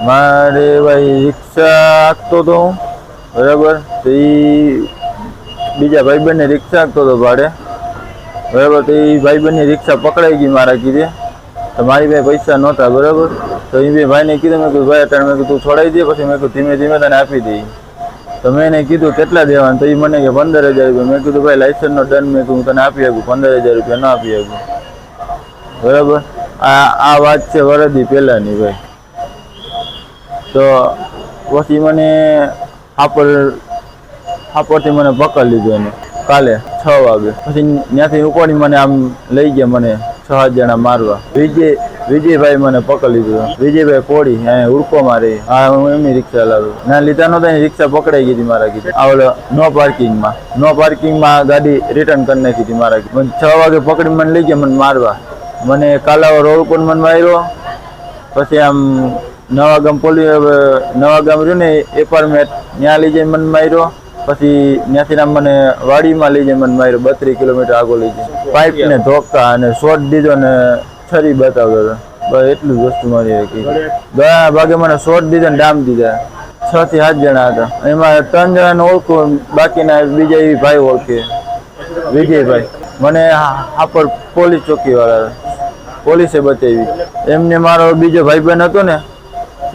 મારે ભાઈ રિક્ષા હાંકતો હતો હું, બરાબર. તો એ બીજા ભાઈબંધને રિક્ષા હાંકતો હતો ભાડે, બરાબર. તો એ ભાઈબંધની રિક્ષા પકડાઈ ગઈ મારા કીધે. તો મારી પાસે પૈસા નહોતા, બરાબર. તો એ બે ભાઈને કીધું, મેં કીધું ભાઈ અત્યારે મેં કીધું છોડાવી દે, પછી મેં કીધું ધીમે ધીમે તને આપી દઈ. તો મેં એને કીધું કેટલા દેવાનું, તો એ મને કે 15,000 રૂપિયા. મેં કીધું ભાઈ લાઇસન્સનો દંડ મેં કીધું હું તને આપી શકું, 15,000 રૂપિયા ન આપી શકું, બરાબર. આ વાત છે વરદી પહેલાંની ભાઈ. તો પછી મને હાપરથી મને પકડી લીધો એને કાલે 6 વાગે. પછી ત્યાંથી ઉપાડી મને આમ લઈ ગયા, મને 6 જણા મારવા. વિજયભાઈ મને પકડી લીધો, વિજયભાઈ કોડી અહીંયા ઉડકોમાં રહી. હા, હું એમની રિક્ષા લાવ્યો. ના લીધા નહોતા, રિક્ષા પકડાઈ ગઈ હતી મારા કીધે. આ ઓલો નો પાર્કિંગમાં ગાડી રિટર્ન કરી નાખી હતી મારા કીધે. 6 વાગે પકડી મને લઈ ગયા મને મારવા. મને કાલાવા રોડ ઉપર મને માર્યો. પછી આમ નવાગામ રહ્યું ને એપાર્ટમેન્ટ, ત્યાં લઈ જઈને મને માર્યો. પછી ત્યાંથી આમ મને વાડીમાં લઈ જઈને મને માર્યો, 32 કિલોમીટર આગળ લઈ જાય. પાઇપ ને ધોકા અને શોટ દીધો ને છરી બતાવતો હતો, બસ એટલું જ વસ્તુ મારી હતી. ગયા ભાગે મને શોટ દીધા ને ડામ દીધા. 6 થી 7 જણા હતા, એમાં 3 જણાને ઓળખું, બાકીના બીજા એવી ભાઈ ઓળખે. વિજયભાઈ મને હાપર પોલીસ ચોકી વાળા પોલીસે બતાવી. એમને મારો બીજો ભાઈબંધ હતો ને,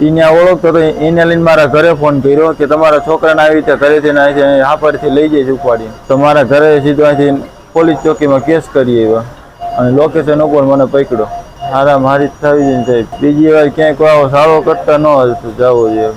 એને ઓળખતો હતો, એને લઈને મારા ઘરે ફોન કર્યો કે તમારા છોકરાને આવી રીતે ઘરેથી હાપરથી લઈ જઈશ ઉપાડી. તો મારા ઘરે સીધો અહીંથી પોલીસ ચોકીમાં કેસ કરી આવ્યા અને લોકેશન ઉપર મને પકડ્યો. હારા મારી થવી જ સાહેબ. બીજી વાર ક્યાંક આવો સારો કરતા ન જવો જોઈએ.